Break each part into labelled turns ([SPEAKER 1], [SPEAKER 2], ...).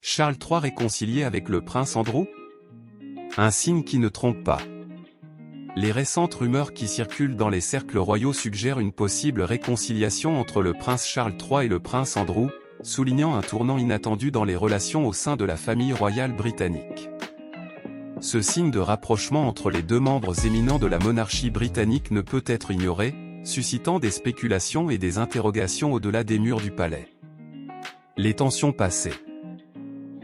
[SPEAKER 1] Charles III réconcilié avec le prince Andrew? Un signe qui ne trompe pas. Les récentes rumeurs qui circulent dans les cercles royaux suggèrent une possible réconciliation entre le prince Charles III et le prince Andrew, soulignant un tournant inattendu dans les relations au sein de la famille royale britannique. Ce signe de rapprochement entre les deux membres éminents de la monarchie britannique ne peut être ignoré, suscitant des spéculations et des interrogations au-delà des murs du palais. Les tensions passées.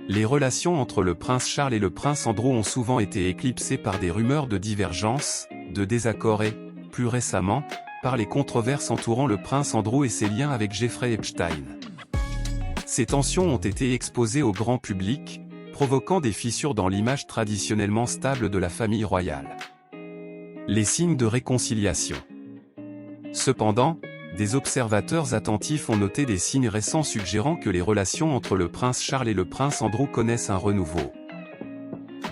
[SPEAKER 1] Les relations entre le prince Charles et le prince Andrew ont souvent été éclipsées par des rumeurs de divergences, de désaccords et, plus récemment, par les controverses entourant le prince Andrew et ses liens avec Jeffrey Epstein. Ces tensions ont été exposées au grand public, provoquant des fissures dans l'image traditionnellement stable de la famille royale. Les signes de réconciliation. Cependant, des observateurs attentifs ont noté des signes récents suggérant que les relations entre le prince Charles et le prince Andrew connaissent un renouveau.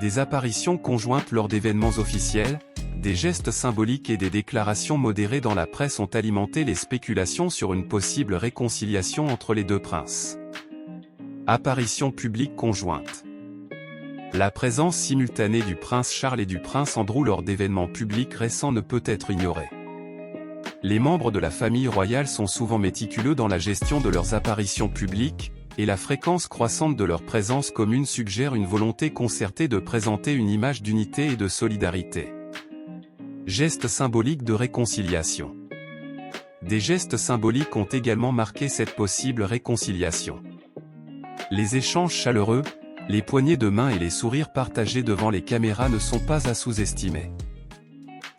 [SPEAKER 1] Des apparitions conjointes lors d'événements officiels, des gestes symboliques et des déclarations modérées dans la presse ont alimenté les spéculations sur une possible réconciliation entre les deux princes. Apparitions publiques conjointes. La présence simultanée du prince Charles et du prince Andrew lors d'événements publics récents ne peut être ignorée. Les membres de la famille royale sont souvent méticuleux dans la gestion de leurs apparitions publiques, et la fréquence croissante de leur présence commune suggère une volonté concertée de présenter une image d'unité et de solidarité. Gestes symboliques de réconciliation. Des gestes symboliques ont également marqué cette possible réconciliation. Les échanges chaleureux, les poignées de main et les sourires partagés devant les caméras ne sont pas à sous-estimer.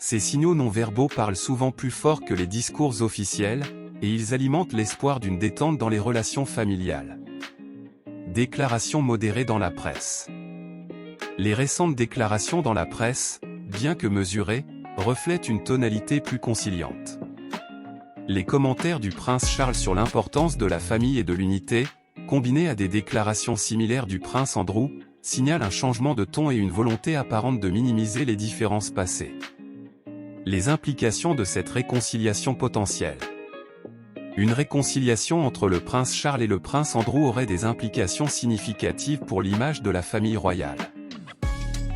[SPEAKER 1] Ces signaux non-verbaux parlent souvent plus fort que les discours officiels, et ils alimentent l'espoir d'une détente dans les relations familiales. Déclarations modérées dans la presse. Les récentes déclarations dans la presse, bien que mesurées, reflètent une tonalité plus conciliante. Les commentaires du prince Charles sur l'importance de la famille et de l'unité, combinés à des déclarations similaires du prince Andrew, signalent un changement de ton et une volonté apparente de minimiser les différences passées. Les implications de cette réconciliation potentielle. Une réconciliation entre le prince Charles et le prince Andrew aurait des implications significatives pour l'image de la famille royale.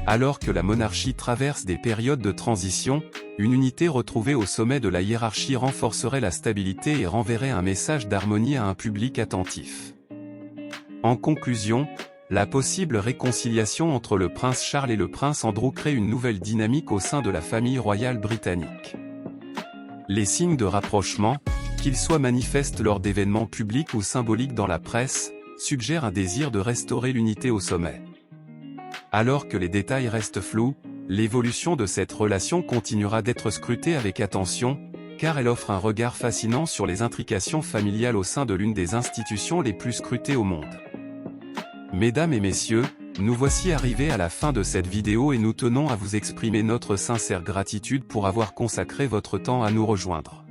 [SPEAKER 1] Alors que la monarchie traverse des périodes de transition, une unité retrouvée au sommet de la hiérarchie renforcerait la stabilité et renverrait un message d'harmonie à un public attentif. En conclusion, la possible réconciliation entre le prince Charles et le prince Andrew crée une nouvelle dynamique au sein de la famille royale britannique. Les signes de rapprochement, qu'ils soient manifestes lors d'événements publics ou symboliques dans la presse, suggèrent un désir de restaurer l'unité au sommet. Alors que les détails restent flous, l'évolution de cette relation continuera d'être scrutée avec attention, car elle offre un regard fascinant sur les intrications familiales au sein de l'une des institutions les plus scrutées au monde. Mesdames et messieurs, nous voici arrivés à la fin de cette vidéo et nous tenons à vous exprimer notre sincère gratitude pour avoir consacré votre temps à nous rejoindre.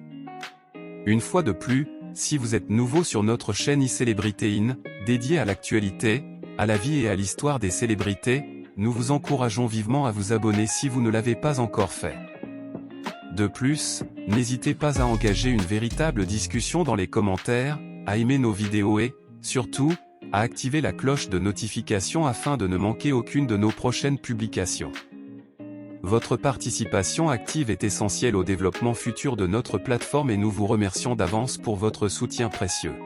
[SPEAKER 1] Une fois de plus, si vous êtes nouveau sur notre chaîne iCelebrity In, dédiée à l'actualité, à la vie et à l'histoire des célébrités, nous vous encourageons vivement à vous abonner si vous ne l'avez pas encore fait. De plus, n'hésitez pas à engager une véritable discussion dans les commentaires, à aimer nos vidéos et, surtout, à activer la cloche de notification afin de ne manquer aucune de nos prochaines publications. Votre participation active est essentielle au développement futur de notre plateforme et nous vous remercions d'avance pour votre soutien précieux.